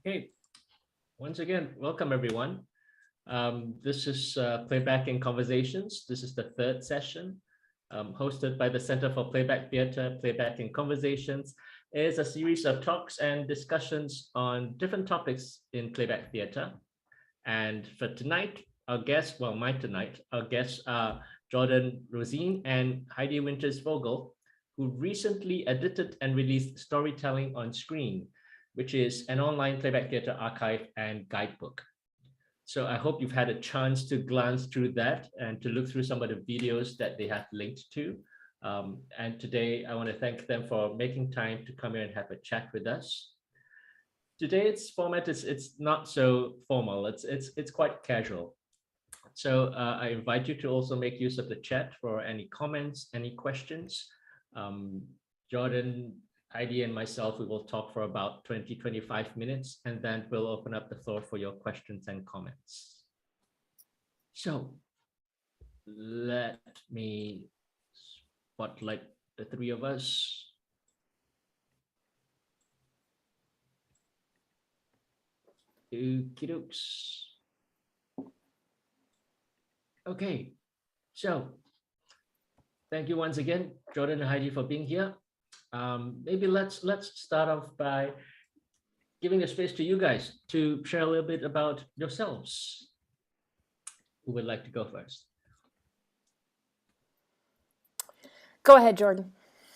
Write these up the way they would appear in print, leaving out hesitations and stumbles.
Okay, once again, welcome everyone. This is Playback in Conversations. This is the third session, hosted by the Center for Playback Theatre. Playback in Conversations is a series of talks and discussions on different topics in playback theatre. And for tonight, our guests, well, our guests are Jordan Rosin and Heidi Winters-Vogel, who recently edited and released Storytelling on Screen, which is an online playback theatre archive and guidebook. So I hope you've had a chance to glance through that and to look through some of the videos that they have linked to. And today I want to thank them for making time to come here and have a chat with us. Today's format it's not so formal, it's quite casual. So I invite you to also make use of the chat for any comments, any questions. Jordan, Heidi, and myself, we will talk for about 20-25 minutes, and then we'll open up the floor for your questions and comments. So let me spotlight the three of us. Okie-dokes. Okay, so thank you once again, Jordan and Heidi, for being here. Maybe let's start off by giving a space to you guys to share a little bit about yourselves. Who would like to go first? Go ahead, Jordan.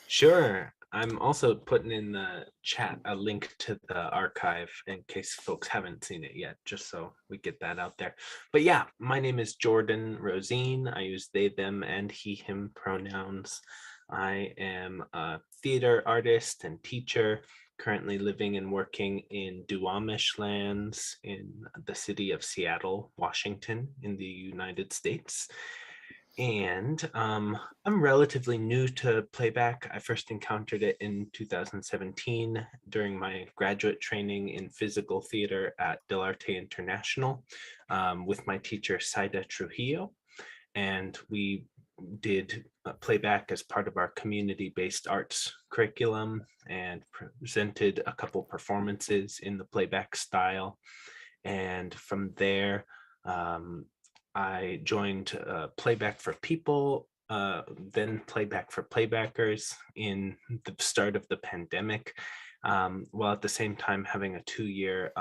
Sure. I'm also putting in the chat a link to the archive in case folks haven't seen it yet, just so we get that out there. But yeah, my name is Jordan Rosin. I use they, them, and he, him pronouns. I am a theater artist and teacher, currently living and working in Duwamish lands in the city of Seattle, Washington, in the United States. And I'm relatively new to playback. I first encountered it in 2017 during my graduate training in physical theater at Del Arte International with my teacher, Saida Trujillo. And we did playback as part of our community-based arts curriculum and presented a couple performances in the playback style. And from there, I joined Playback for People, then Playback for Playbackers in the start of the pandemic, while at the same time having a 2-year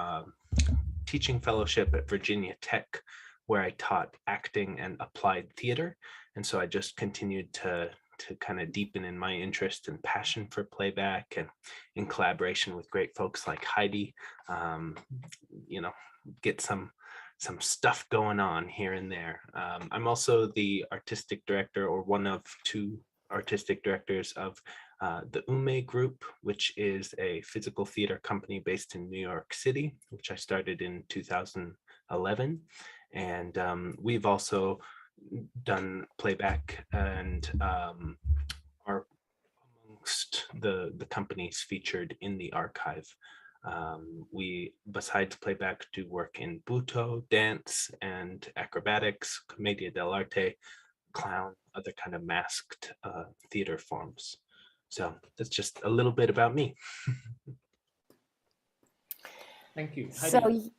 teaching fellowship at Virginia Tech, where I taught acting and applied theater. And so I just continued to kind of deepen in my interest and passion for playback, and in collaboration with great folks like Heidi, get some stuff going on here and there. I'm also the artistic director, or one of 2 artistic directors of the 𝐒𝐽 Group, which is a physical theater company based in New York City, which I started in 2011. And we've also done playback and are amongst the companies featured in the archive. We, besides playback, do work in Buto, dance, and acrobatics, commedia dell'arte, clown, other kind of masked theater forms. So that's just a little bit about me. Thank you. Heidi. So,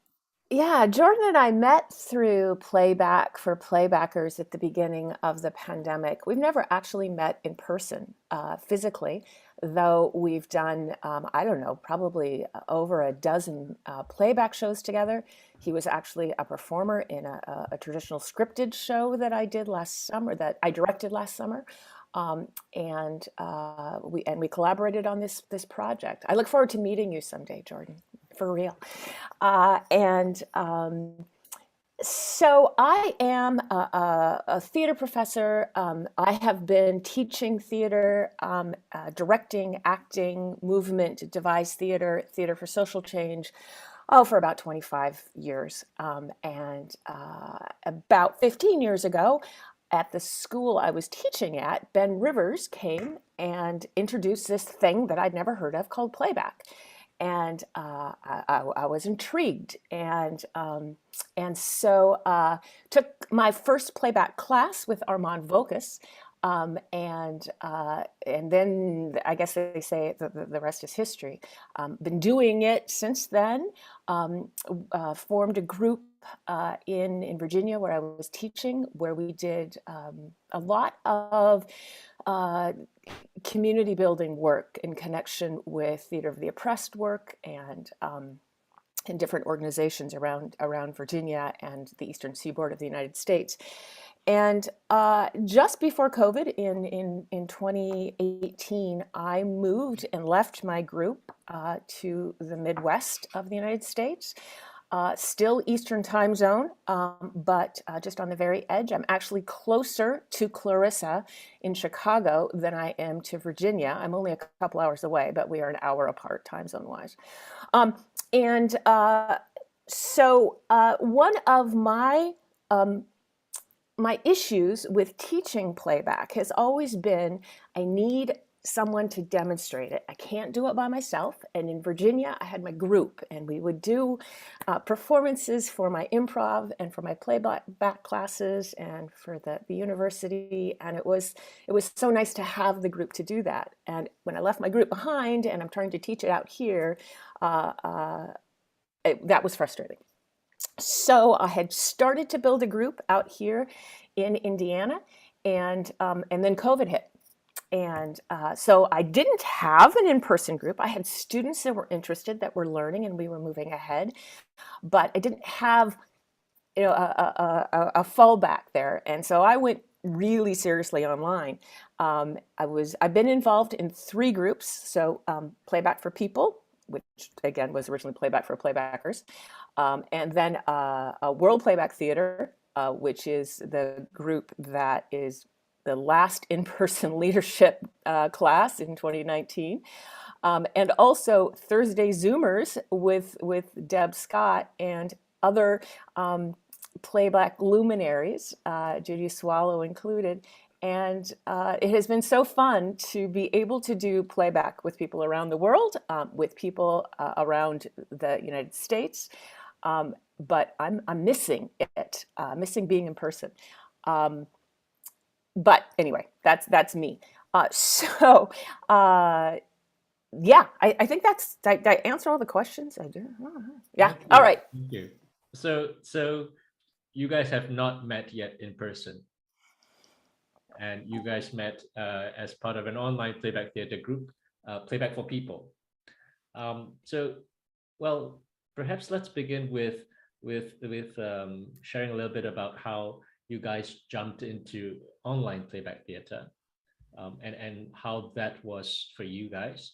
yeah, Jordan and I met through Playback for Playbackers at the beginning of the pandemic. We've never actually met in person, physically, though we've done, I don't know, probably over a dozen playback shows together. He was actually a performer in a traditional scripted show that I did last summer, that I directed last summer. And we collaborated on this project. I look forward to meeting you someday, Jordan, for real. So I am a theater professor. I have been teaching theater, directing, acting, movement, devised theater, theater for social change, for about 25 years. And about 15 years ago, at the school I was teaching at, Ben Rivers came and introduced this thing that I'd never heard of called playback. and I was intrigued, and so took my first playback class with Armand Vokus, and then I guess they say the rest is history. Been doing it since then. Formed a group in Virginia where I was teaching, where we did a lot of community building work in connection with Theater of the Oppressed work, and in different organizations around Virginia and the Eastern Seaboard of the United States. And just before COVID in 2018, I moved and left my group to the Midwest of the United States. Still Eastern time zone, but just on the very edge. I'm actually closer to Clarissa in Chicago than I am to Virginia. I'm only a couple hours away, but we are an hour apart time zone wise. So one of my issues with teaching playback has always been I need someone to demonstrate it. I can't do it by myself. And in Virginia, I had my group, and we would do performances for my improv and for my playback classes and for the university. And it was so nice to have the group to do that. And when I left my group behind and I'm trying to teach it out here, that was frustrating. So I had started to build a group out here in Indiana, and then COVID hit. And so I didn't have an in-person group. I had students that were interested, that were learning, and we were moving ahead. But I didn't have, a fallback there. And so I went really seriously online. I've been involved in 3 groups. So Playback for People, which again was originally Playback for Playbackers, and then a World Playback Theatre, which is the group that is the last in-person leadership class in 2019, and also Thursday Zoomers with 𝐒𝐽𝐬𝐲𝐿 and other playback luminaries, Judy Swallow included. And it has been so fun to be able to do playback with people around the world, with people around the United States. But I'm missing it, missing being in person. But anyway, that's me. Yeah, I think did I answer all the questions? I do. Yeah. All right. Thank you. So you guys have not met yet in person, and you guys met as part of an online playback theater group, Playback for People. Well, perhaps let's begin with sharing a little bit about how you guys jumped into online playback theater, and how that was for you guys,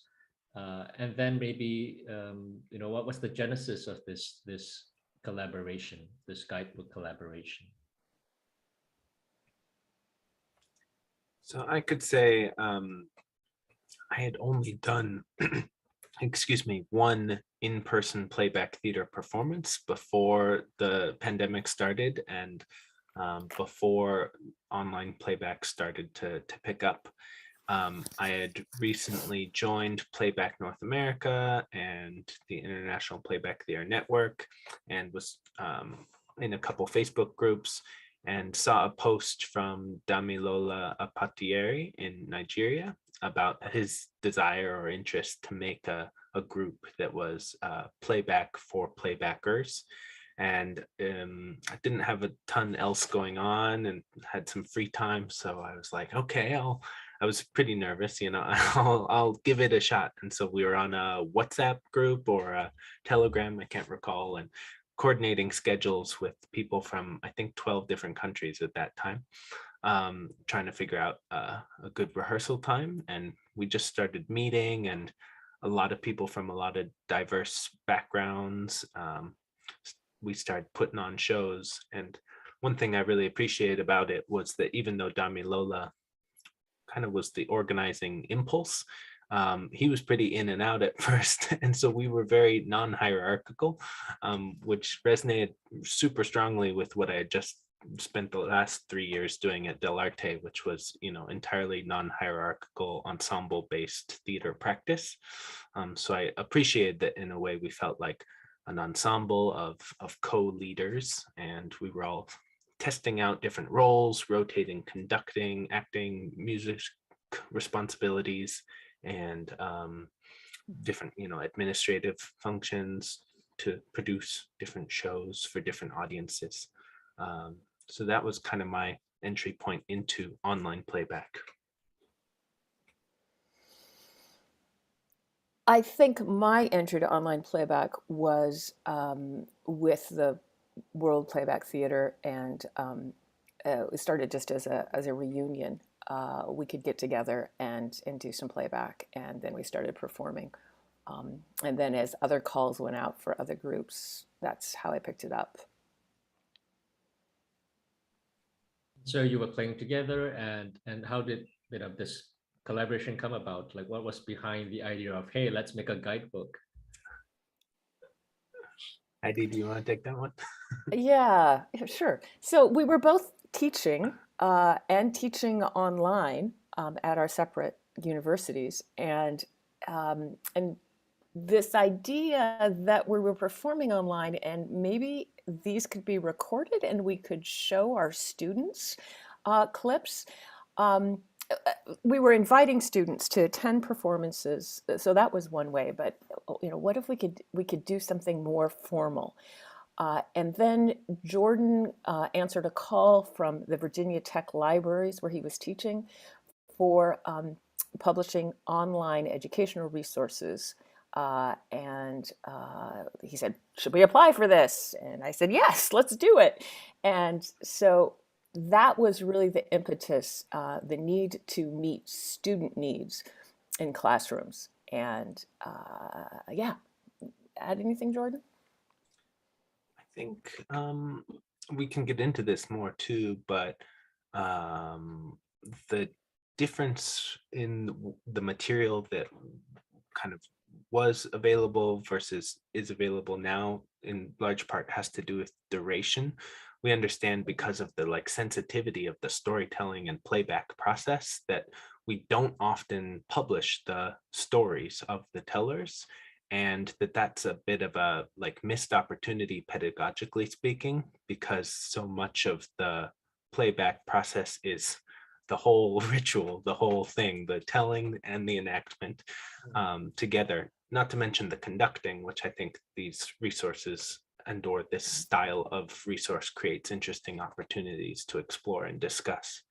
and then maybe what was the genesis of this collaboration, this guidebook collaboration? So I could say I had only done, one in-person playback theater performance before the pandemic started, and before online playback started to pick up. I had recently joined Playback North America and the International Playback Theater Network, and was in a couple Facebook groups, and saw a post from Damilola Apatieri in Nigeria about his desire or interest to make a group that was playback for playbackers. And I didn't have a ton else going on and had some free time, so I was like, okay, I was pretty nervous, I'll give it a shot. And so we were on a WhatsApp group or a Telegram, I can't recall, and coordinating schedules with people from, I think, 12 different countries at that time, trying to figure out a good rehearsal time. And we just started meeting, and a lot of people from a lot of diverse backgrounds. We started putting on shows. And one thing I really appreciated about it was that even though Damilola kind of was the organizing impulse, he was pretty in and out at first. And so we were very non-hierarchical, which resonated super strongly with what I had just spent the last 3 years doing at Del Arte, which was, entirely non-hierarchical ensemble-based theater practice. So I appreciated that in a way we felt like an ensemble of co-leaders, and we were all testing out different roles, rotating, conducting, acting, music responsibilities, and different, administrative functions to produce different shows for different audiences. So that was kind of my entry point into online playback. I think my entry to online playback was with the World Playback Theatre, and it started just as a reunion. We could get together and do some playback, and then we started performing. And then as other calls went out for other groups, that's how I picked it up. So you were playing together, and how did this collaboration come about? Like, what was behind the idea of, hey, let's make a guidebook? Heidi, do you want to take that one? Yeah, sure. So we were both teaching and teaching online at our separate universities, and this idea that we were performing online and maybe these could be recorded and we could show our students clips. We were inviting students to attend performances, so that was one way. But what if we could do something more formal? And then Jordan answered a call from the Virginia Tech libraries where he was teaching for publishing online educational resources. And he said, should we apply for this? And I said, yes, let's do it. And so that was really the impetus, the need to meet student needs in classrooms. And yeah, add anything, Jordan? I think we can get into this more too, but the difference in the material that kind of was available versus is available now in large part has to do with duration. We understand because of the sensitivity of the storytelling and playback process that we don't often publish the stories of the tellers, and that's a bit of a missed opportunity pedagogically speaking, because so much of the playback process is the whole ritual, the whole thing, the telling and the enactment together, not to mention the conducting, which I think these resources and/or this style of resource creates interesting opportunities to explore and discuss.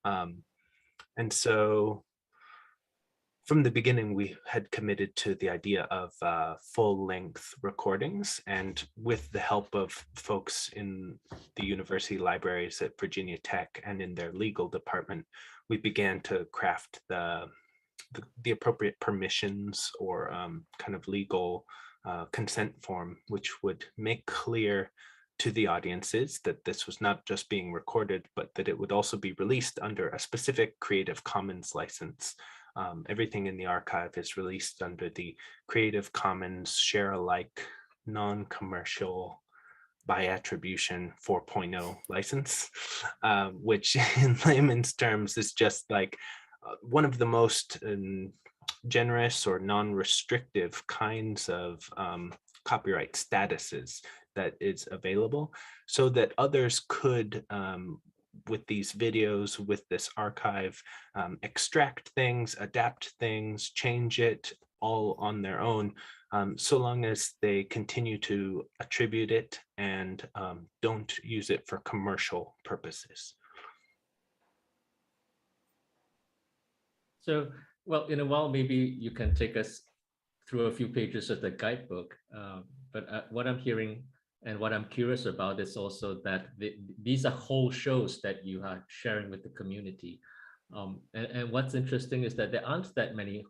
And so from the beginning, we had committed to the idea of full-length recordings, and with the help of folks in the university libraries at Virginia Tech and in their legal department, we began to craft the appropriate permissions or kind of legal consent form, which would make clear to the audiences that this was not just being recorded, but that it would also be released under a specific Creative Commons license. Everything in the archive is released under the Creative Commons Share Alike Non-Commercial by Attribution 4.0 license, which in layman's terms is just one of the most generous or non-restrictive kinds of copyright statuses that is available, so that others could with these videos, with this archive, extract things, adapt things, change it all on their own, so long as they continue to attribute it and don't use it for commercial purposes. So, well, in a while, maybe you can take us through a few pages of the guidebook. But what I'm hearing and what I'm curious about is also that these are whole shows that you are sharing with the community. And what's interesting is that there aren't that many,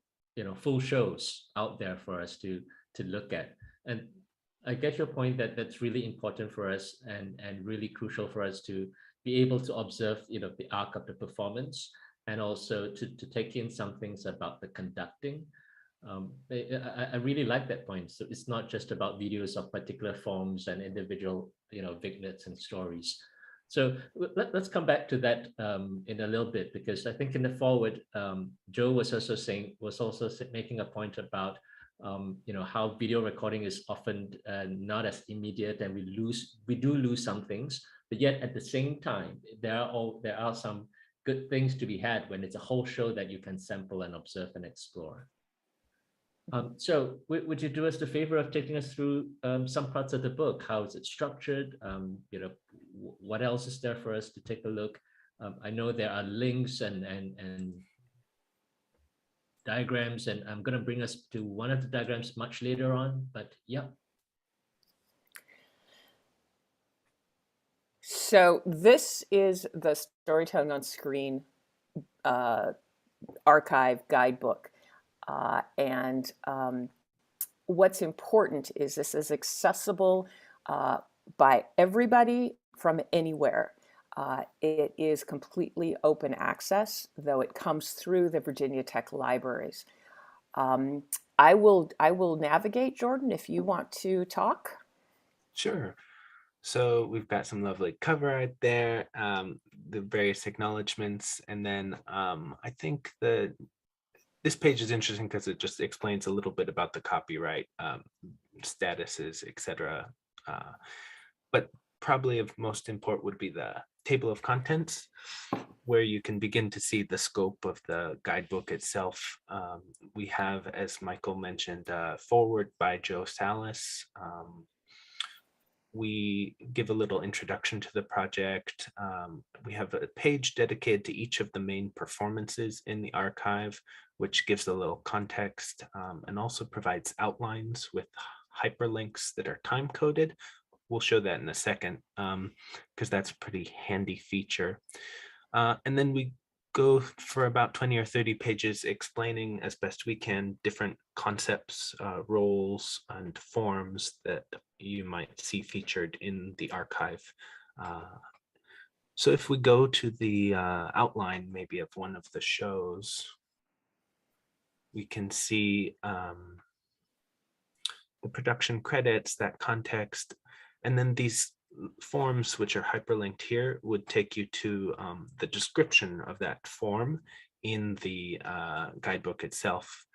full shows out there for us to look at. And I get your point that that's really important for us and really crucial for us to be able to observe, the arc of the performance, and also to take in some things about the conducting. I really like that point. So it's not just about videos of particular forms and individual, vignettes and stories. So let's come back to that in a little bit, because I think in the forward, Joe was also making a point about how video recording is often not as immediate, and we do lose some things, but yet at the same time there are some good things to be had when it's a whole show that you can sample and observe and explore. So would you do us the favor of taking us through some parts of the book? How is it structured? What else is there for us to take a look? I know there are links and diagrams, and I'm going to bring us to one of the diagrams much later on, but yeah. So this is the Storytelling on Screen archive guidebook. And what's important is this is accessible by everybody from anywhere. It is completely open access, though it comes through the Virginia Tech libraries. I will navigate, Jordan, if you want to talk. Sure. So we've got some lovely cover art there, the various acknowledgements, and then I think this page is interesting because it just explains a little bit about the copyright statuses, etc. But probably of most import would be the table of contents, where you can begin to see the scope of the guidebook itself. We have, as Michael mentioned, foreword by Joe Salas. We give a little introduction to the project. We have a page dedicated to each of the main performances in the archive, which gives a little context and also provides outlines with hyperlinks that are time-coded. We'll show that in a second because that's a pretty handy feature. And then we go for about 20 or 30 pages explaining as best we can different concepts, roles, and forms that you might see featured in the archive. So if we go to the outline maybe of one of the shows, we can see the production credits, that context, and then these forms, which are hyperlinked here, would take you to the description of that form in the guidebook itself.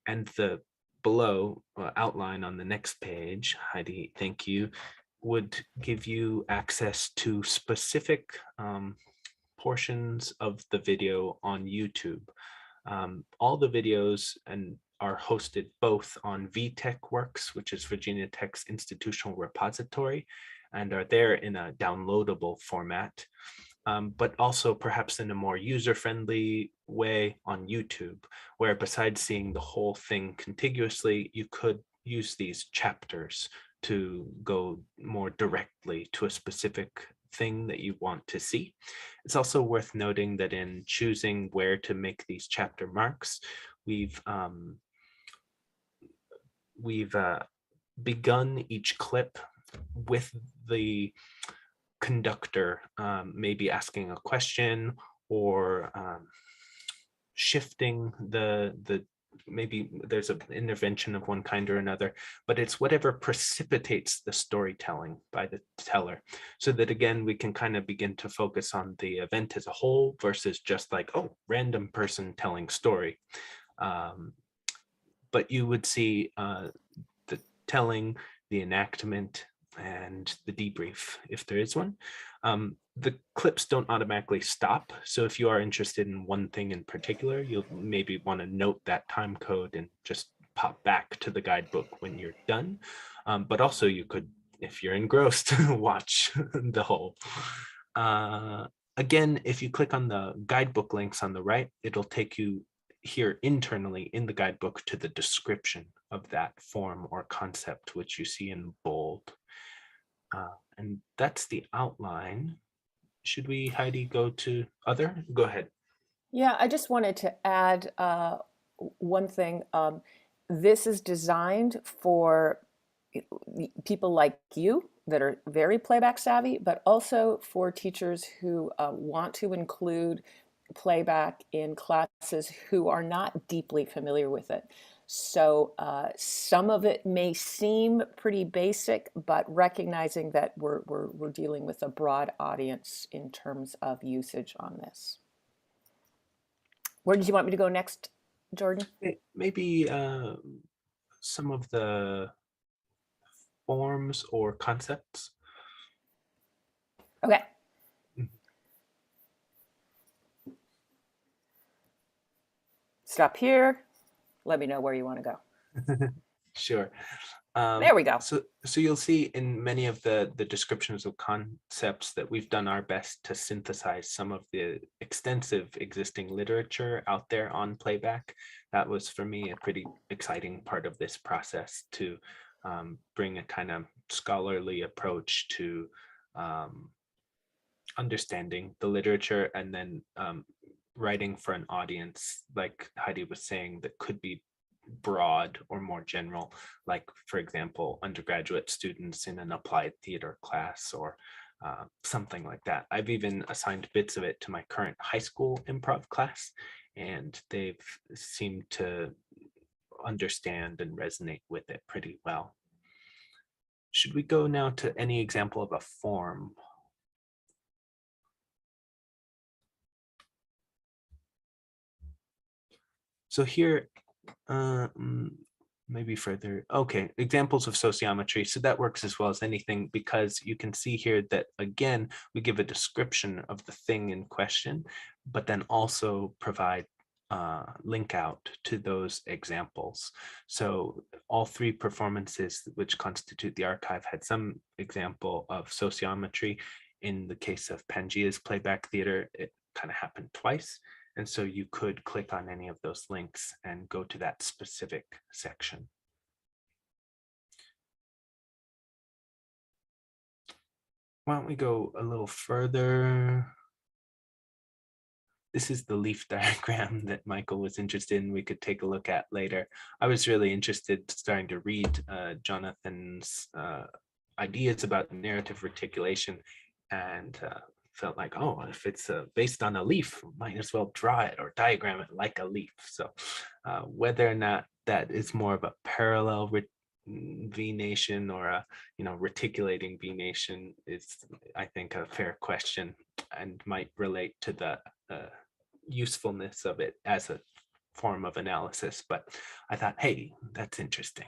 And the below outline on the next page, Heidi, thank you, would give you access to specific portions of the video on YouTube. All the videos are hosted both on vTechWorks, which is Virginia Tech's institutional repository, and are there in a downloadable format, but also perhaps in a more user-friendly way on YouTube, where besides seeing the whole thing contiguously, you could use these chapters to go more directly to a specific thing that you want to see. It's also worth noting that in choosing where to make these chapter marks, we've begun each clip with the conductor maybe asking a question or shifting maybe there's an intervention of one kind or another, but it's whatever precipitates the storytelling by the teller, so that again we can kind of begin to focus on the event as a whole versus just like, oh, random person telling story. But you would see the telling, the enactment, and the debrief, if there is one. The clips don't automatically stop. So if you are interested in one thing in particular, you'll maybe want to note that time code and just pop back to the guidebook when you're done. But also you could, if you're engrossed, watch the whole. Again, if you click on the guidebook links on the right, it'll take you here internally in the guidebook to the description of that form or concept, which you see in bold. And that's the outline. Should we, Heidi, go to other? Go ahead. Yeah, I just wanted to add one thing. This is designed for people like you that are very playback savvy, but also for teachers who want to include playback in classes who are not deeply familiar with it. So some of it may seem pretty basic, but recognizing that we're dealing with a broad audience in terms of usage on this. Where did you want me to go next, Jordan? Maybe some of the forms or concepts. Okay. Stop here. Let me know where you want to go. Sure. There we go. So you'll see in many of the descriptions of concepts that we've done our best to synthesize some of the extensive existing literature out there on playback. That was for me a pretty exciting part of this process, to bring a kind of scholarly approach to understanding the literature, and then writing for an audience, like Heidi was saying, that could be broad or more general, like, for example, undergraduate students in an applied theater class or something like that. I've even assigned bits of it to my current high school improv class, and they've seemed to understand and resonate with it pretty well. Should we go now to any example of a form? So here, maybe further. Okay, examples of sociometry. So that works as well as anything, because you can see here that, again, we give a description of the thing in question, but then also provide link out to those examples. So all three performances which constitute the archive had some example of sociometry. In the case of Pangea's Playback Theatre, it kind of happened twice. And so you could click on any of those links and go to that specific section. Why don't we go a little further? This is the leaf diagram that Michael was interested in. We could take a look at later. I was really interested starting to read Jonathan's ideas about narrative reticulation, and felt like, oh, if it's based on a leaf, might as well draw it or diagram it like a leaf. So whether or not that is more of a parallel venation or a reticulating venation is, I think, a fair question, and might relate to the usefulness of it as a form of analysis. But I thought, hey, that's interesting.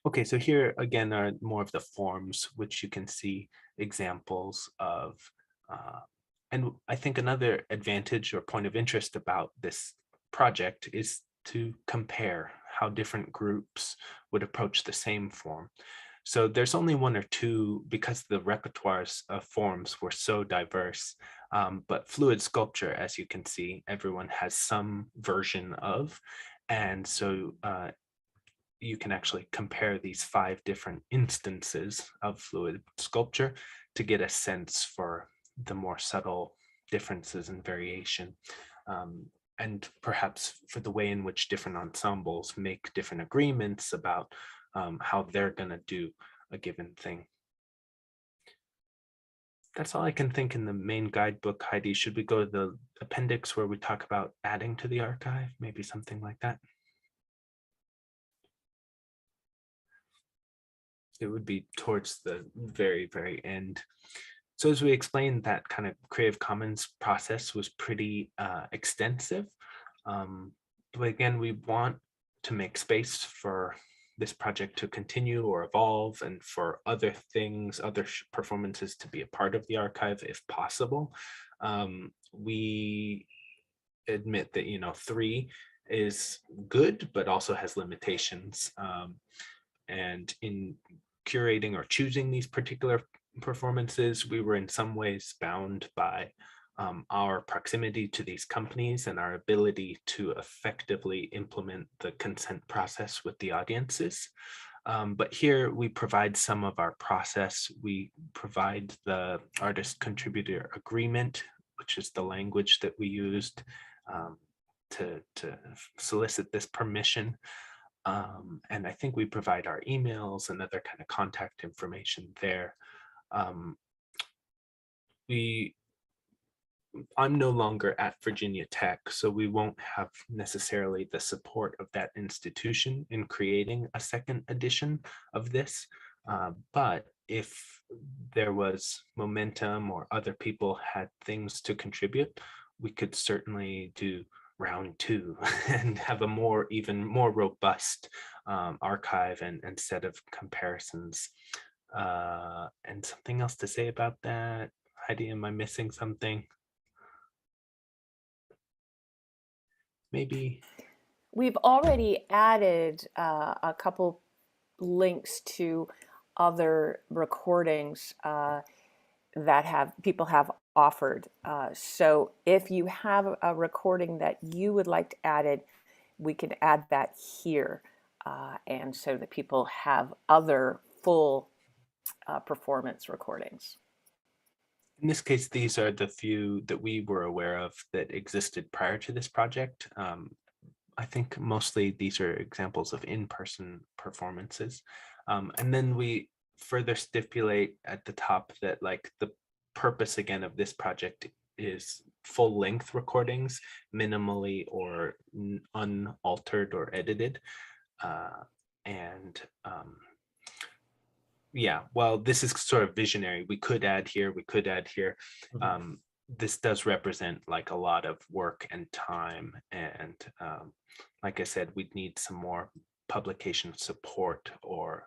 Okay, so here again are more of the forms which you can see examples of. And I think another advantage or point of interest about this project is to compare how different groups would approach the same form. So there's only one or two, because the repertoires of forms were so diverse, but fluid sculpture, as you can see, everyone has some version of. And so you can actually compare these 5 different instances of fluid sculpture to get a sense for the more subtle differences and variation, and perhaps for the way in which different ensembles make different agreements about how they're going to do a given thing. That's all I can think in the main guidebook. Heidi, should we go to the appendix where we talk about adding to the archive? Maybe something like that. It would be towards the very, very end. So as we explained, that kind of Creative Commons process was pretty extensive. But again, we want to make space for this project to continue or evolve, and for other things, other performances to be a part of the archive if possible. We admit that 3 is good, but also has limitations. And in curating or choosing these particular performances, we were in some ways bound by our proximity to these companies and our ability to effectively implement the consent process with the audiences. But here we provide some of our process. We provide the artist contributor agreement, which is the language that we used to solicit this permission. And I think we provide our emails and other kind of contact information there. We I'm no longer at Virginia Tech, so we won't have necessarily the support of that institution in creating a second edition of this. But if there was momentum or other people had things to contribute, we could certainly do round two and have a even more robust archive and set of comparisons. And something else to say about that? Heidi, am I missing something? Maybe. We've already added a couple links to other recordings that people have offered. So if you have a recording that you would like to added, we can add that here, and so that people have other full performance recordings. In this case, these are the few that we were aware of that existed prior to this project. I think mostly these are examples of in-person performances. And then we further stipulate at the top that like the purpose again of this project is full-length recordings, minimally or unaltered or edited. Yeah, well, this is sort of visionary. We could add here, we could add here. This does represent like a lot of work and time. And like I said, we'd need some more publication support or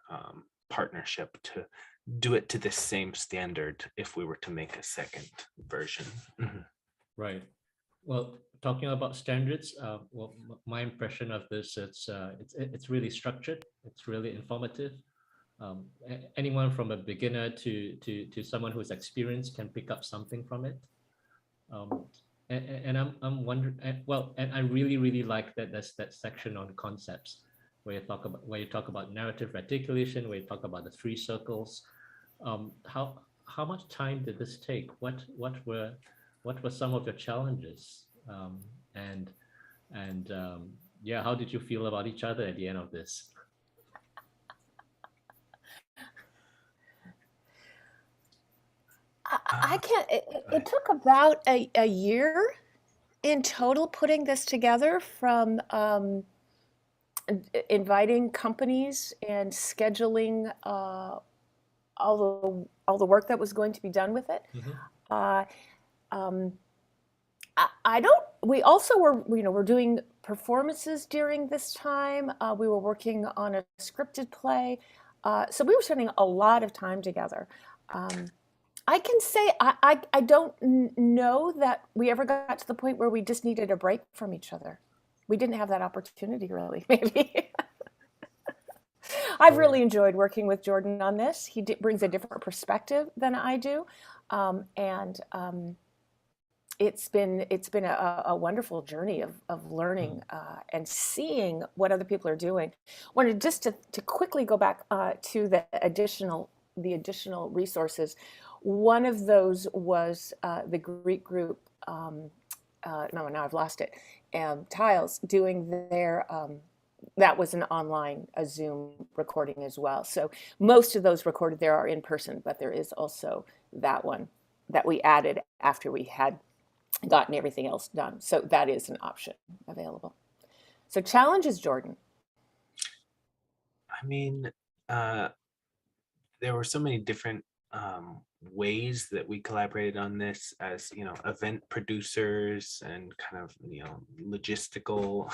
partnership to do it to the same standard if we were to make a second version. Right. Well, talking about standards, well, my impression of this, it's really structured. It's really informative. Anyone from a beginner to someone who's experienced can pick up something from it. And I'm wondering, well, and I really like that there's that section on concepts where you talk about narrative reticulation, where you talk about the three circles. How much time did this take? What were some of your challenges? Yeah, how did you feel about each other at the end of this? I can't, it took about a year in total putting this together, from inviting companies and scheduling all the work that was going to be done with it. We also were, we're doing performances during this time. We were working on a scripted play. So we were spending a lot of time together. I can say I don't know that we ever got to the point where we just needed a break from each other. We didn't have that opportunity, really, maybe. I've really enjoyed working with Jordan on this. He brings a different perspective than I do. It's been a wonderful journey of learning and seeing what other people are doing. Wanted just to quickly go back to the additional resources. One of those was the Greek group. No, now I've lost it. Tiles doing their. That was an online, a Zoom recording as well. So most of those recorded there are in person, but there is also that one that we added after we had gotten everything else done. So that is an option available. So challenges, Jordan. I mean, there were so many different ways that we collaborated on this as, event producers and kind of, logistical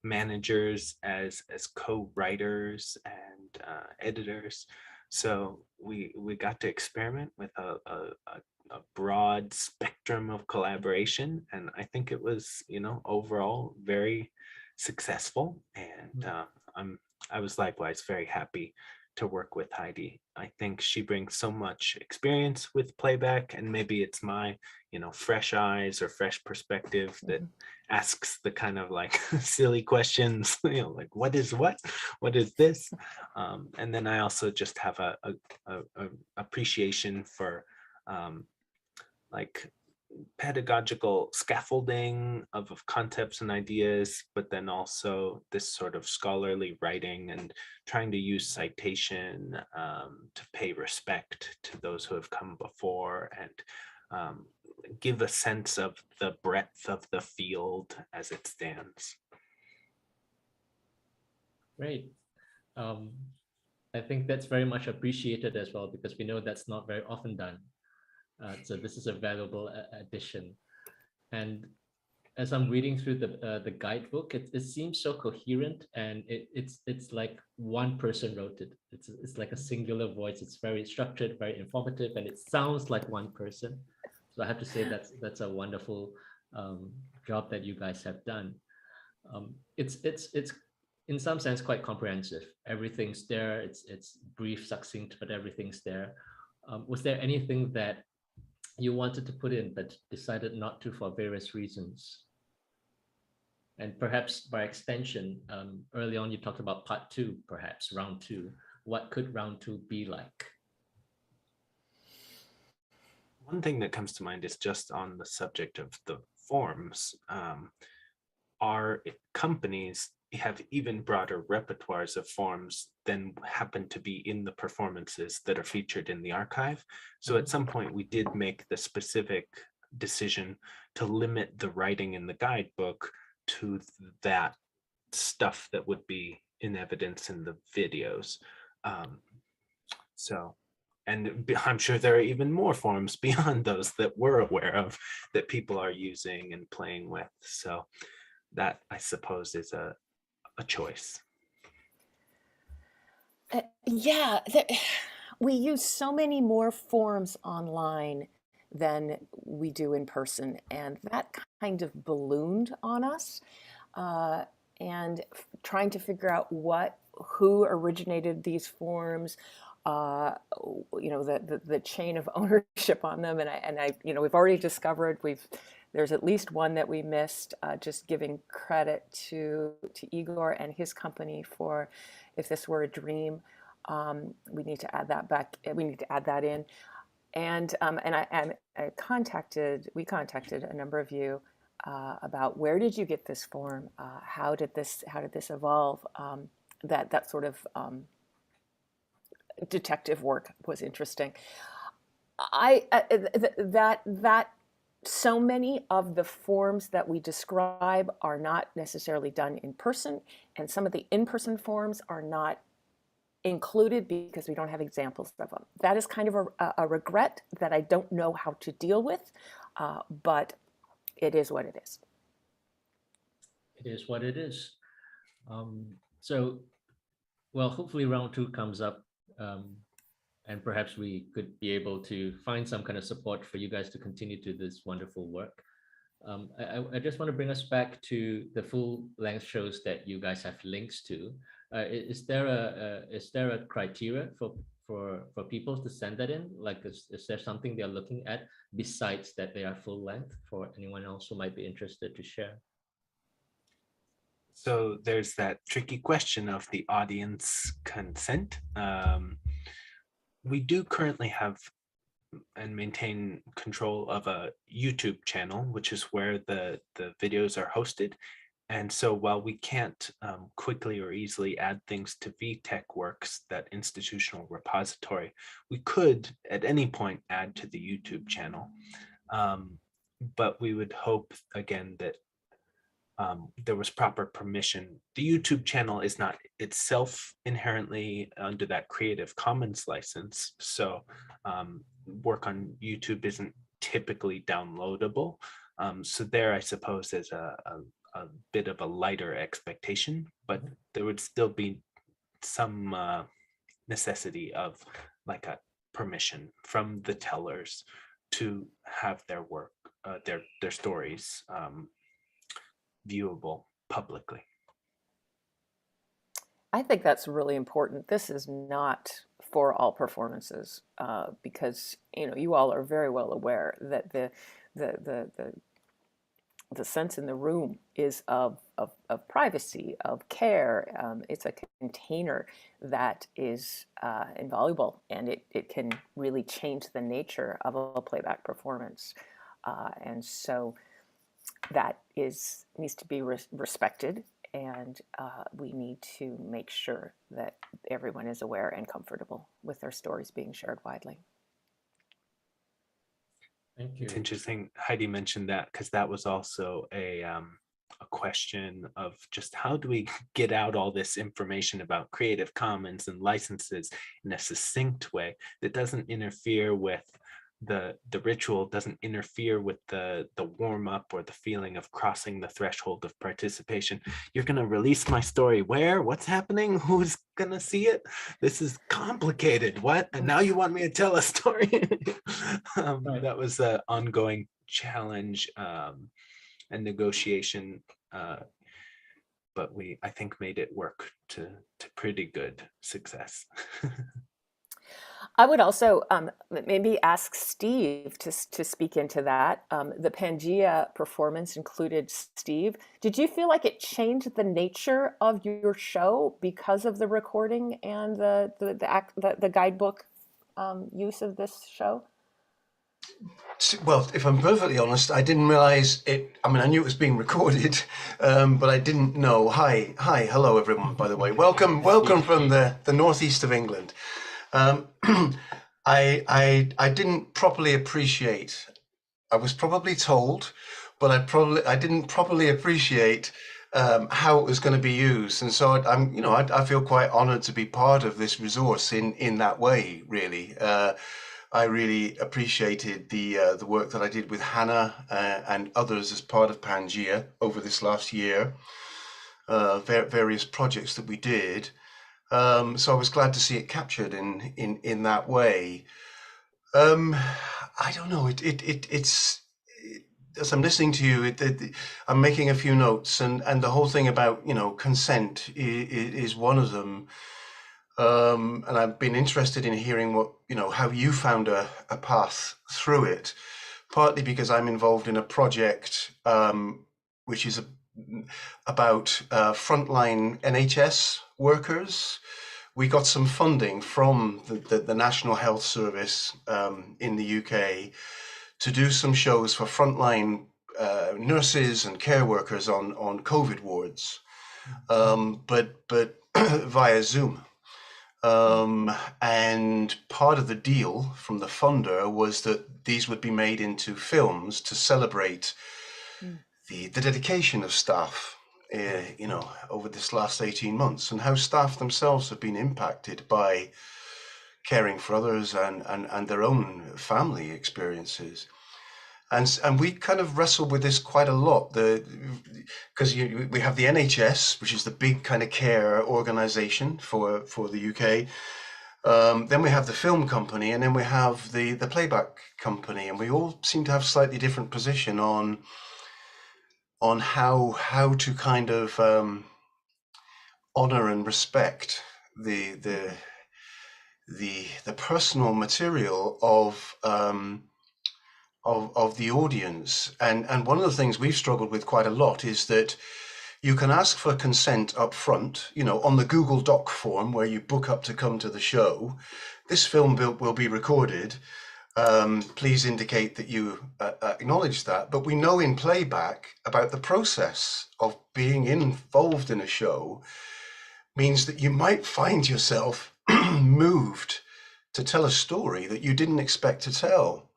managers, as co-writers and editors. So we got to experiment with a broad spectrum of collaboration, and I think it was, overall very successful. And I was likewise very happy to work with Heidi. I think she brings so much experience with playback, and maybe it's my, fresh eyes or fresh perspective that asks the kind of like silly questions, like what is this? And then I also just have a appreciation for like pedagogical scaffolding of concepts and ideas, but then also this sort of scholarly writing and trying to use citation to pay respect to those who have come before, and give a sense of the breadth of the field as it stands. Great. I think that's very much appreciated as well, because we know that's not very often done. So this is a valuable addition. And as I'm reading through the guidebook, it seems so coherent, and it's like one person wrote it. It's like a singular voice. It's very structured, very informative, and it sounds like one person. So I have to say that's a wonderful job that you guys have done. It's in some sense quite comprehensive. Everything's there. It's brief, succinct, but everything's there. Was there anything that you wanted to put in but decided not to for various reasons? And perhaps by extension, early on you talked about part 2, perhaps round 2. What could round 2 be like? One thing that comes to mind is just on the subject of the forms. Our companies have even broader repertoires of forms than happen to be in the performances that are featured in the archive. So at some point we did make the specific decision to limit the writing in the guidebook to that stuff that would be in evidence in the videos. And I'm sure there are even more forms beyond those that we're aware of that people are using and playing with. So that, I suppose, is a choice. Yeah, we use so many more forms online than we do in person, and that kind of ballooned on us. And trying to figure out who originated these forms, the chain of ownership on them, and I we've already discovered there's at least one that we missed. Just giving credit to Igor and his company for If This Were a Dream. We need to add that back. We need to add that in. And we contacted a number of you about where did you get this form? How did this evolve? That sort of detective work was interesting. That so many of the forms that we describe are not necessarily done in person, and some of the in-person forms are not included because we don't have examples of them. That is kind of a regret that I don't know how to deal with, but it is what it is. It is what it is. So, well, hopefully round 2 comes up, and perhaps we could be able to find some kind of support for you guys to continue to this wonderful work. I just want to bring us back to the full-length shows that you guys have links to. Is there a criteria for people to send that in? Like, is there something they're looking at besides that they are full-length, for anyone else who might be interested to share? So there's that tricky question of the audience consent. We do currently have and maintain control of a YouTube channel, which is where the videos are hosted. And so while we can't quickly or easily add things to 𝐒𝐵TechWorks, that institutional repository, we could at any point add to the YouTube channel. But we would hope, again, that there was proper permission. The YouTube channel is not itself inherently under that Creative Commons license, so work on YouTube isn't typically downloadable. So there, I suppose, there's a bit of a lighter expectation, but there would still be some necessity of like a permission from the tellers to have their work, their stories viewable publicly. I think that's really important. This is not for all performances, because you all are very well aware that the sense in the room is of privacy, of care. It's a container that is invaluable, and it can really change the nature of a playback performance. And so that needs to be respected, and we need to make sure that everyone is aware and comfortable with their stories being shared widely. Thank you. It's interesting Heidi mentioned that, because that was also a question of just how do we get out all this information about Creative Commons and licenses in a succinct way that doesn't interfere with the ritual, doesn't interfere with the warm up or the feeling of crossing the threshold of participation. You're going to release my story where? What's happening? Who's going to see it? This is complicated. What? And now you want me to tell a story? Right. That was an ongoing challenge and negotiation, but we, I think, made it work to pretty good success. I would also maybe ask Steve to speak into that. The Pangea performance included Steve. Did you feel like it changed the nature of your show because of the recording and the guidebook use of this show? Well, if I'm perfectly honest, I didn't realize it. I mean, I knew it was being recorded, but I didn't know. Hello, everyone, by the way. Welcome from the northeast of England. I didn't properly appreciate. I was probably told, but I didn't properly appreciate how it was going to be used, and so I feel quite honoured to be part of this resource in that way. Really, I really appreciated the work that I did with Hannah and others as part of Pangea over this last year. Various projects that we did. So I was glad to see it captured in that way. I don't know. It's as I'm listening to you, I'm making a few notes, and the whole thing about consent is one of them. And I've been interested in hearing what how you found a path through it. Partly because I'm involved in a project which is about frontline NHS workers. We got some funding from the National Health Service in the UK to do some shows for frontline nurses and care workers on COVID wards, but via Zoom. And part of the deal from the funder was that these would be made into films to celebrate the dedication of staff, over this last 18 months, and how staff themselves have been impacted by caring for others and their own family experiences. And we kind of wrestled with this quite a lot, because we have the NHS, which is the big kind of care organization for the UK. Then we have the film company, and then we have the playback company, and we all seem to have slightly different position on how to kind of honor and respect the personal material of the audience. And one of the things we've struggled with quite a lot is that you can ask for consent up front, on the Google Doc form where you book up to come to the show. This film will be recorded. Please indicate that you acknowledge that. But we know in playback about the process of being involved in a show means that you might find yourself moved to tell a story that you didn't expect to tell.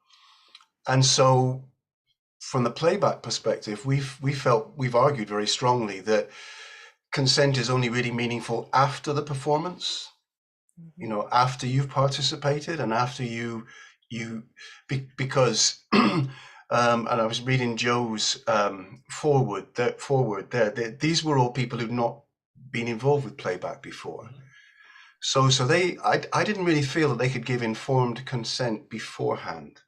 And so from the playback perspective, we've argued very strongly that consent is only really meaningful after the performance, after you've participated and after because and I was reading Joe's foreword there. These were all people who've not been involved with playback before. So I didn't really feel that they could give informed consent beforehand.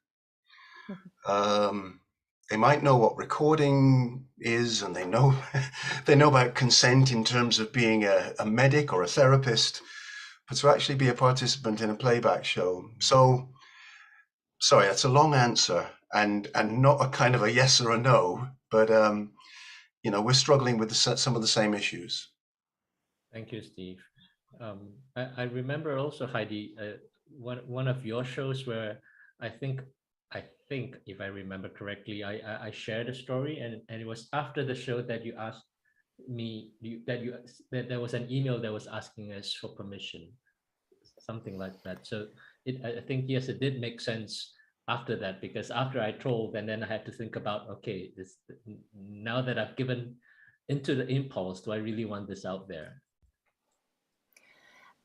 They might know what recording is, and they know about consent in terms of being a medic or a therapist, but to actually be a participant in a playback show. So, sorry, that's a long answer and not a kind of a yes or a no, but we're struggling with some of the same issues. Thank you, Steve. I remember also, Heidi, one of your shows where I think if I remember correctly, I shared a story, and it was after the show that you asked me that there was an email that was asking us for permission, something like that. So I think, yes, it did make sense after that, because after I told, and then I had to think about, okay, now that I've given into the impulse, do I really want this out there?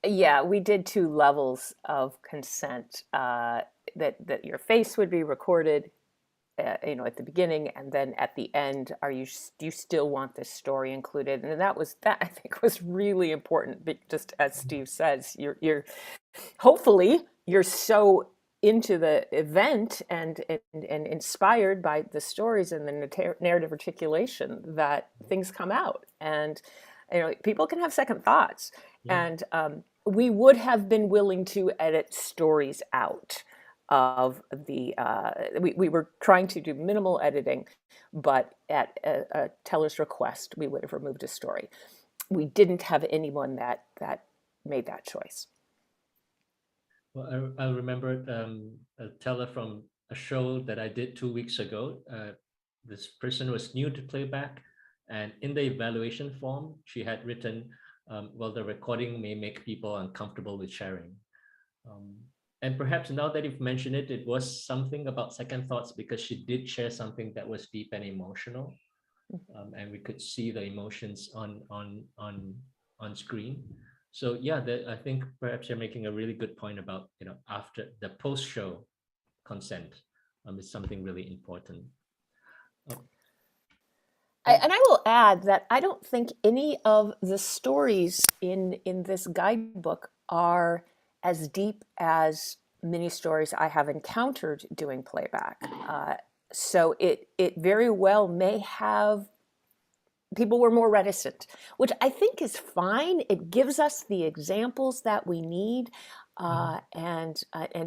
Yeah, we did 2 levels of consent, that your face would be recorded, at the beginning, and then at the end, do you still want this story included? And that I think was really important. Just as Steve says, you're hopefully you're so into the event and inspired by the stories and the narrative articulation that things come out, and people can have second thoughts. Yeah. And we would have been willing to edit stories out of the we were trying to do minimal editing, but at a teller's request we would have removed a story. We didn't have anyone that made that choice. Well, I remember a teller from a show that I did 2 weeks ago. This person was new to playback, and in the evaluation form, she had written, well, the recording may make people uncomfortable with sharing. And perhaps now that you've mentioned it, it was something about second thoughts, because she did share something that was deep and emotional. And we could see the emotions on screen. So yeah, I think perhaps you're making a really good point about, after the post-show consent is something really important. And I will add that I don't think any of the stories in this guidebook are as deep as many stories I have encountered doing playback. So it very well may have, people were more reticent, which I think is fine. It gives us the examples that we need, and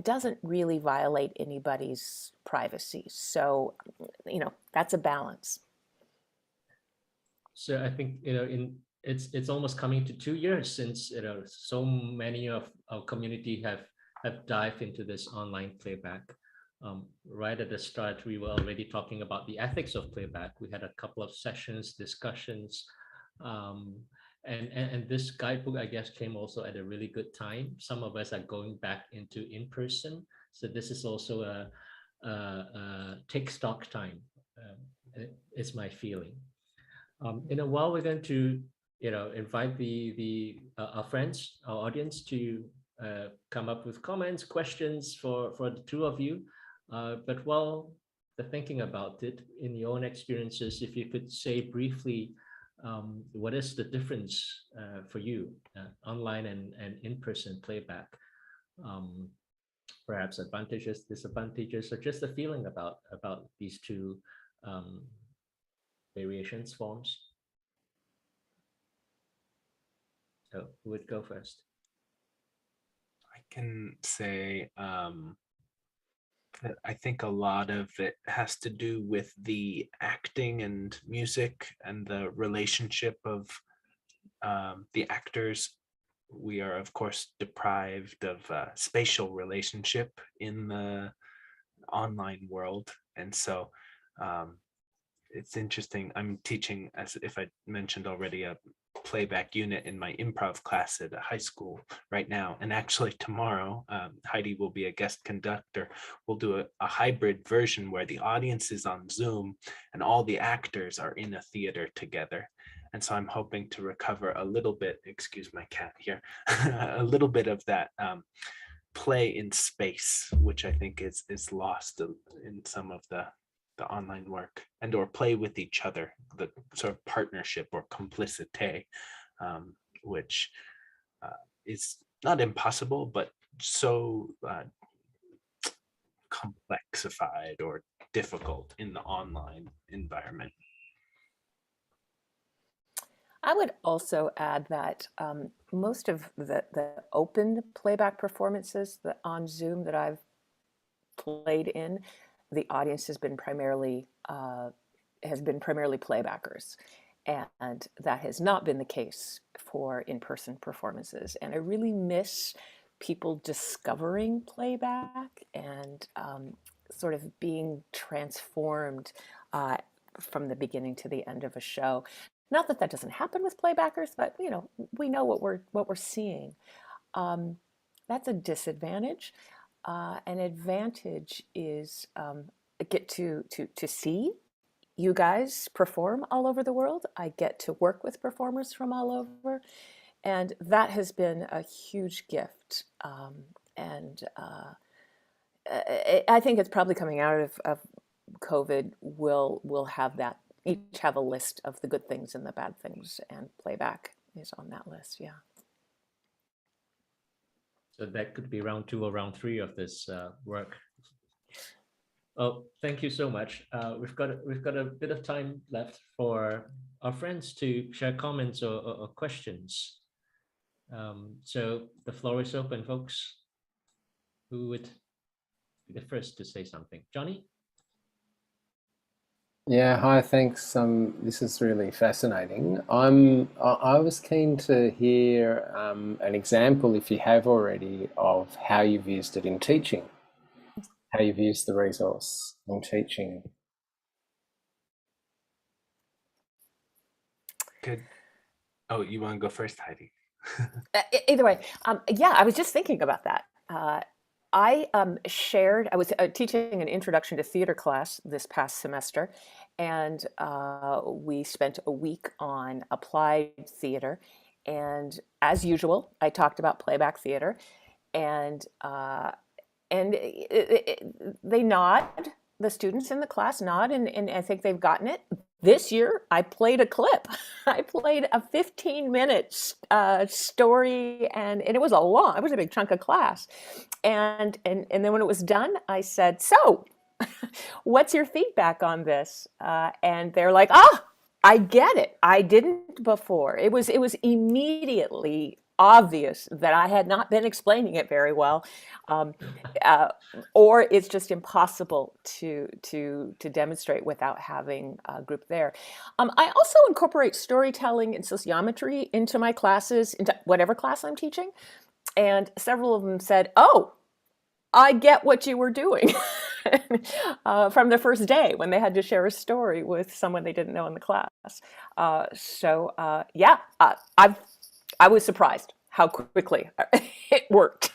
doesn't really violate anybody's privacy. So, that's a balance. So I think, it's almost coming to 2 years since, so many of our community have dived into this online playback. Right at the start, we were already talking about the ethics of playback. We had a couple of sessions, discussions, and this guidebook, I guess, came also at a really good time. Some of us are going back into in-person, so this is also a take stock time. Is my feeling. While we're going to, invite our friends, our audience, to come up with comments, questions for the two of you. But while they're thinking about it, in your own experiences, if you could say briefly, what is the difference for you, online and in-person playback? Perhaps advantages, disadvantages, or just a feeling about these two variations, forms. So who would go first? I can say that I think a lot of it has to do with the acting and music and the relationship of the actors. We are, of course, deprived of spatial relationship in the online world. And so it's interesting. I'm teaching, as if I mentioned already, a playback unit in my improv class at a high school right now. And actually tomorrow, Heidi will be a guest conductor. We'll do a hybrid version where the audience is on Zoom and all the actors are in a theater together. And so I'm hoping to recover a little bit, excuse my cat here, a little bit of that play in space, which I think is lost in some of the online work, and or play with each other, the sort of partnership or complicité, which is not impossible, but so complexified or difficult in the online environment. I would also add that most of the open playback performances on Zoom that I've played in, the audience has been primarily playbackers, and that has not been the case for in-person performances. And I really miss people discovering playback and sort of being transformed from the beginning to the end of a show. Not that doesn't happen with playbackers, but we know what we're seeing. That's a disadvantage. an advantage is get to see you guys perform all over the world. I get to work with performers from all over, and that has been a huge gift. I think it's probably coming out of COVID. We'll have that, each have a list of the good things and the bad things, and Playback is on that list. Yeah. So that could be round 2 or round 3 of this work. Oh, thank you so much. We've got a bit of time left for our friends to share comments or questions. So the floor is open, folks. Who would be the first to say something? Johnny? Yeah, hi, thanks. This is really fascinating. I was keen to hear an example, if you have already, of how you've used it in teaching, how you've used the resource in teaching. Good. Oh, you want to go first, Heidi? Either way, yeah, I was just thinking about that. I was teaching an introduction to theater class this past semester, and we spent a week on applied theater. And as usual, I talked about playback theater, and they nod. The students in the class nod, and I think they've gotten it. This year, I played a clip. I played a 15-minute story, and it was it was a big chunk of class. And then when it was done, I said, "So, what's your feedback on this?" And they're like, I get it. I didn't before. It was immediately obvious that I had not been explaining it very well, or it's just impossible to demonstrate without having a group there. I also incorporate storytelling and sociometry into my classes, into whatever class I'm teaching, and several of them said, "Oh, I get what you were doing," from the first day when they had to share a story with someone they didn't know in the class. Yeah, I was surprised how quickly it worked.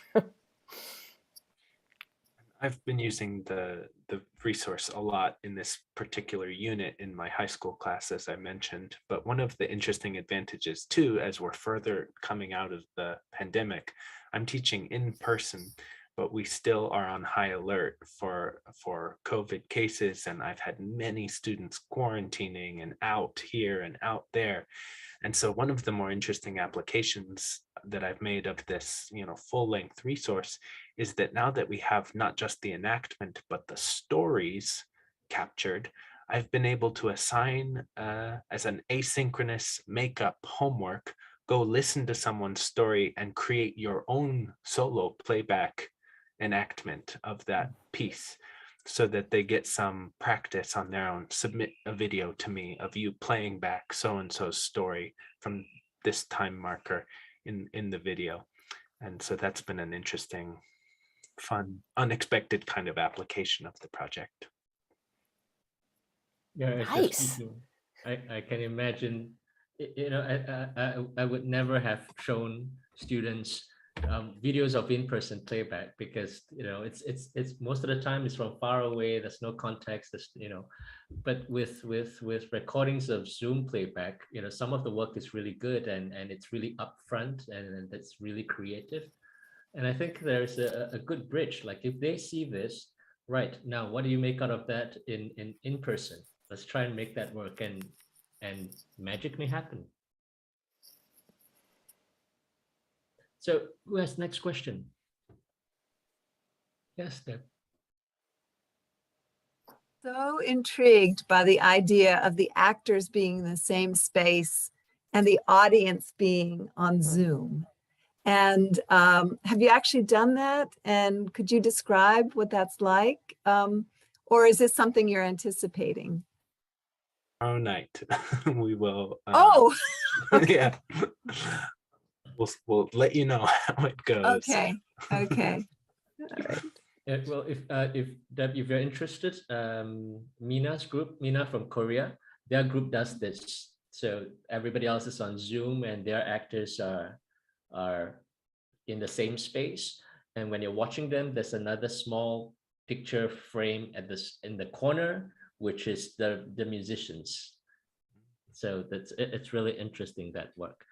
I've been using the resource a lot in this particular unit in my high school class, as I mentioned. But one of the interesting advantages too, as we're further coming out of the pandemic, I'm teaching in person, but we still are on high alert for COVID cases. And I've had many students quarantining and out here and out there. And so one of the more interesting applications that I've made of this, full-length resource is that now that we have not just the enactment, but the stories captured, I've been able to assign as an asynchronous makeup homework, go listen to someone's story and create your own solo playback enactment of that piece, so that they get some practice on their own. Submit a video to me of you playing back so-and-so's story from this time marker in the video. And so that's been an interesting, fun, unexpected kind of application of the project. Yeah, Nice. I can imagine, I would never have shown students videos of in-person playback, because it's most of the time it's from far away, there's no context, but with recordings of Zoom playback, some of the work is really good, and it's really upfront, and it's really creative. And I think there's a good bridge, like if they see this, right, now what do you make out of that in person? Let's try and make that work, and magic may happen. So who has next question? Yes, Deb. So intrigued by the idea of the actors being in the same space and the audience being on Zoom. And have you actually done that? And could you describe what that's like? Or is this something you're anticipating? Tomorrow night, we will. Okay. Yeah. We'll let you know how it goes. Okay. All right. Yeah, well, if Deb, if you're interested, Mina's group, Mina from Korea, their group does this. So everybody else is on Zoom, and their actors are in the same space. and when you're watching them, there's another small picture frame at this in the corner, which is the musicians. So it's really interesting, that work.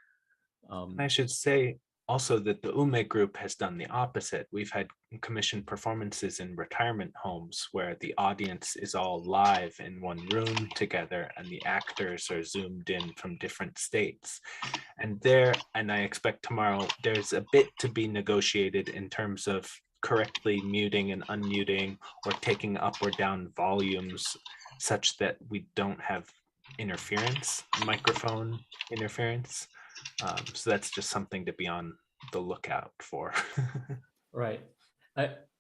I should say also that the 𝐒𝐽 group has done the opposite. We've had commissioned performances in retirement homes where the audience is all live in one room together and the actors are zoomed in from different states. And I expect tomorrow, there's a bit to be negotiated in terms of correctly muting and unmuting or taking up or down volumes such that we don't have interference, microphone interference. So that's just something to be on the lookout for. Right.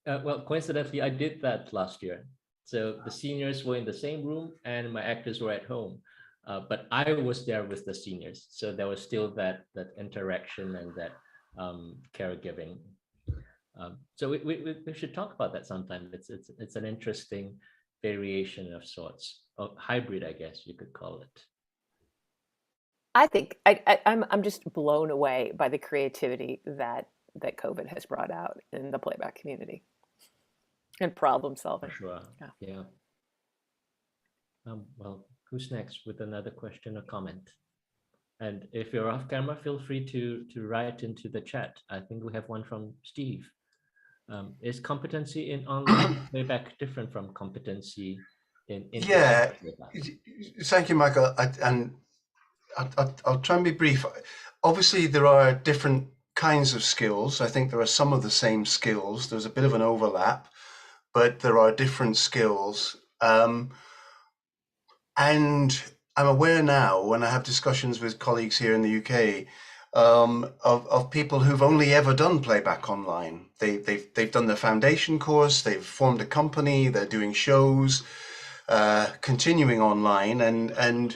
Well, coincidentally, I did that last year. So the seniors were in the same room and my actors were at home. But I was there with the seniors. So there was still that interaction and that caregiving. So we should talk about that sometime. It's an interesting variation of sorts, or hybrid, I guess you could call it. I think I'm just blown away by the creativity that COVID has brought out in the playback community and problem solving. For sure. Yeah. Well, who's next with another question or comment? And if you're off camera, feel free to write into the chat. I think we have one from Steve. Is competency in online playback different from competency in Yeah, playback? thank you, Michael. I'll try and be brief. Obviously, there are different kinds of skills. I think there are some of the same skills. There's a bit of an overlap, but there are different skills. And I'm aware now, when I have discussions with colleagues here in the UK, of people who've only ever done playback online. They've done their foundation course, they've formed a company, they're doing shows, continuing online, and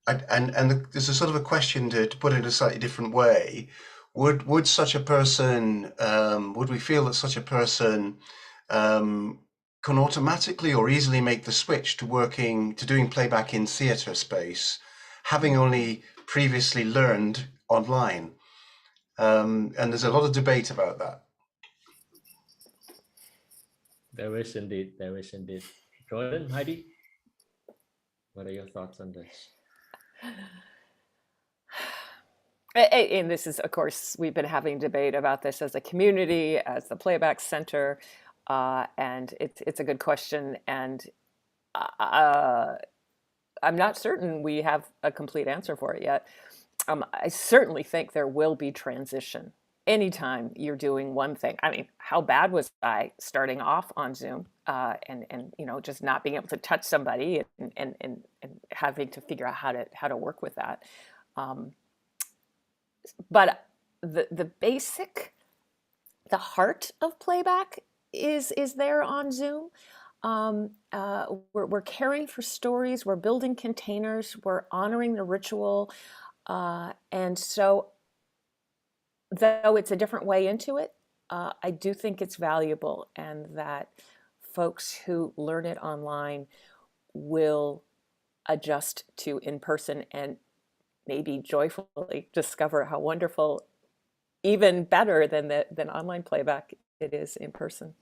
there's a sort of a question to put it in a slightly different way. Would such a person, would we feel that such a person can automatically or easily make the switch to doing playback in theatre space, having only previously learned online? And there's a lot of debate about that. There is indeed. Jordan, Heidi, what are your thoughts on this? And this is, of course, we've been having debate about this as a community, as the Playback Center, and it's a good question. And I'm not certain we have a complete answer for it yet. I certainly think there will be transition anytime you're doing one thing. I mean, how bad was I starting off on Zoom and just not being able to touch somebody and having to figure out how to work with that. But the basic, the heart of playback is there on Zoom. We're caring for stories, we're building containers, we're honoring the ritual. And so, though it's a different way into it, I do think it's valuable, and that folks who learn it online will adjust to in person and maybe joyfully discover how wonderful, even better than online playback, it is in person.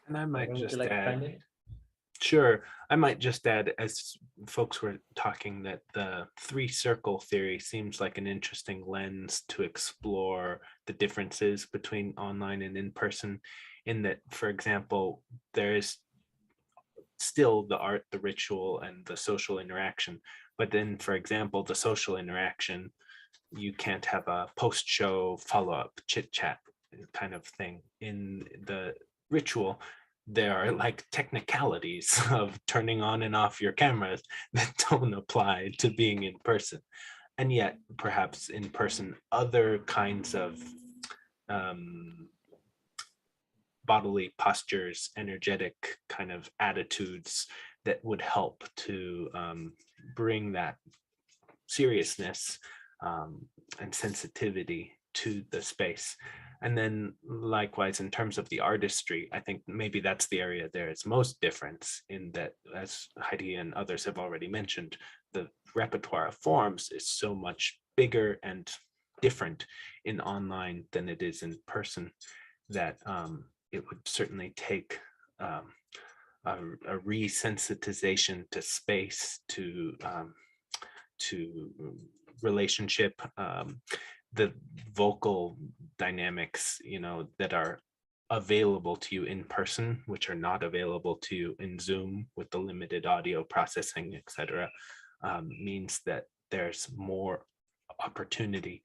And I might just like add, sure, I might just add, as folks were talking, that the three-circle theory seems like an interesting lens to explore the differences between online and in person, in that, for example, there is still the art, the ritual, and the social interaction. But then, for example, the social interaction, you can't have a post-show follow-up chit-chat kind of thing. In the ritual, there are like technicalities of turning on and off your cameras that don't apply to being in person. And yet, perhaps in person, other kinds of bodily postures, energetic kind of attitudes that would help to bring that seriousness and sensitivity to the space. And then likewise, in terms of the artistry, I think maybe that's the area there is most difference, in that, as Heidi and others have already mentioned, the repertoire of forms is so much bigger and different in online than it is in person, that it would certainly take a resensitization to space, to relationship, the vocal dynamics, that are available to you in person, which are not available to you in Zoom with the limited audio processing, etc., means that there's more opportunity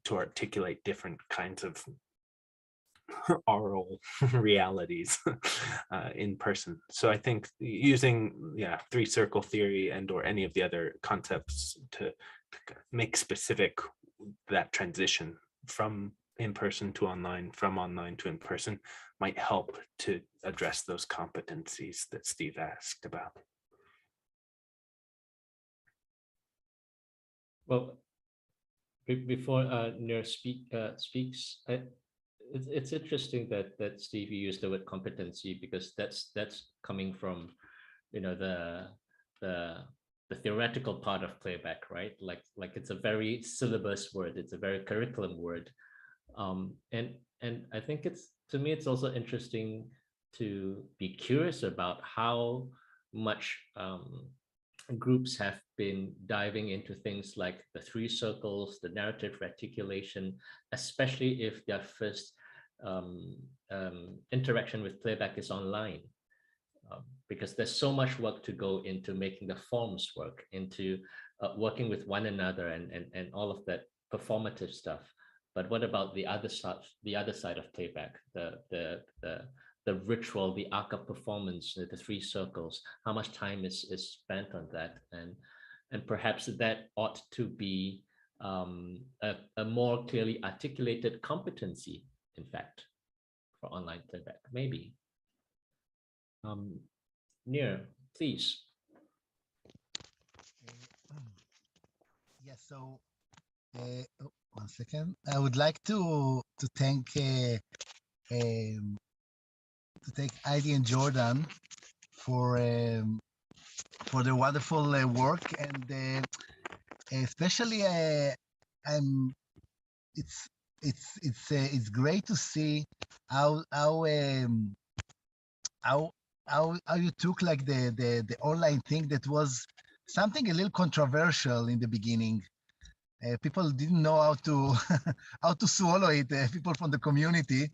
to articulate different kinds of oral realities in person. So I think using three-circle theory and or any of the other concepts to make specific that transition from in-person to online, from online to in-person, might help to address those competencies that Steve asked about. Well, before Nir speaks, it's interesting that Steve used the word competency, because that's coming from the theoretical part of playback, right? Like it's a very syllabus word, it's a very curriculum word, and I think to me it's also interesting to be curious about how much groups have been diving into things like the three circles, the narrative reticulation, especially if their first interaction with playback is online, because there's so much work to go into making the forms work, into working with one another and all of that performative stuff. But what about the other side of playback, the ritual, the arc of performance, the three circles? How much time is spent on that? And perhaps that ought to be a more clearly articulated competency, in fact, for online playback, maybe. Nir, please. Yes, so one second. I would like to thank Heidi and Jordan for their wonderful work, and especially it's great to see how you took like the online thing that was something a little controversial in the beginning. People didn't know how to how to swallow it. People from the community,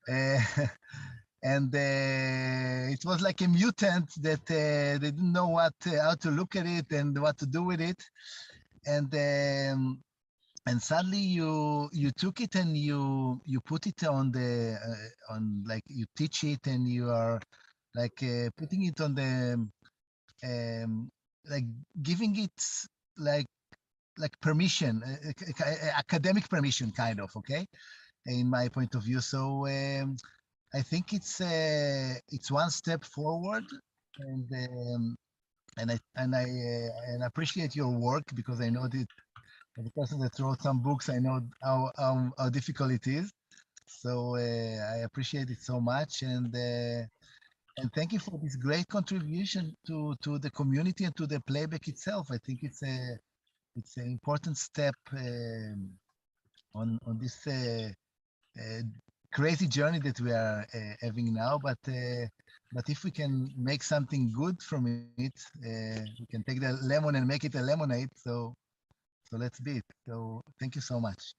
and it was like a mutant that they didn't know how to look at it and what to do with it, and suddenly you took it and you put it on on, like, you teach it, and you are like putting it on the like giving it like permission, academic permission, kind of, okay, in my point of view. So I think it's one step forward, and I appreciate your work, because I know that as a person that wrote some books, I know how difficult it is. So I appreciate it so much, and thank you for this great contribution to the community and to the playback itself. I think it's an important step on this crazy journey that we are having now. But if we can make something good from it, we can take the lemon and make it a lemonade. So let's be it. So thank you so much.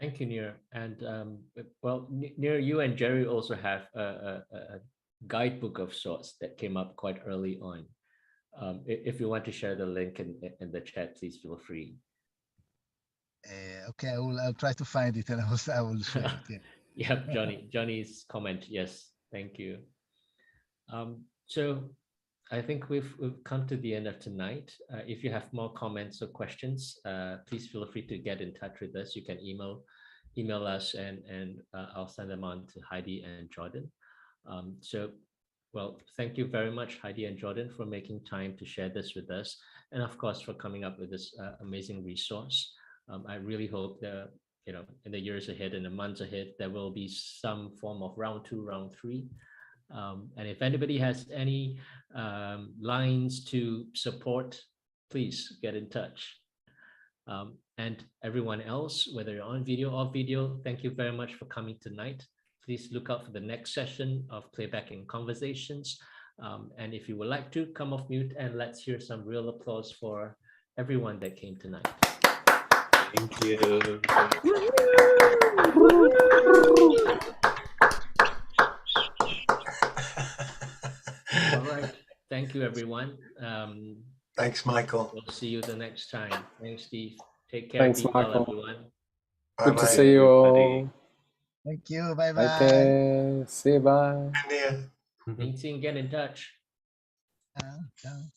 Thank you, Nir. And well, Nir, you and Jerry also have a guidebook of sorts that came up quite early on. If you want to share the link in the chat, please feel free. Okay, I'll try to find it, and I will share it. Yeah. Yep, Johnny's comment. Yes, thank you. So I think we've come to the end of tonight. If you have more comments or questions, please feel free to get in touch with us. You can email us, and I'll send them on to Heidi and Jordan. Well, thank you very much, Heidi and Jordan, for making time to share this with us, and of course for coming up with this amazing resource. I really hope that in the years ahead, in the months ahead, there will be some form of round 2, round 3. And if anybody has any lines to support, please get in touch. And everyone else, whether you're on video or video, thank you very much for coming tonight. Please look out for the next session of Playback in Conversations. And if you would like to, come off mute and let's hear some real applause for everyone that came tonight. Thank you. All right. Thank you, everyone. Thanks, Michael. We'll see you the next time. Thanks, Steve. Take care. Thanks, Be well, Michael. everyone. Good to Bye-bye. see you everybody. all. Thank you. Bye bye. Take care. See you. Bye. Yeah. Thanks, and get in touch. Ciao.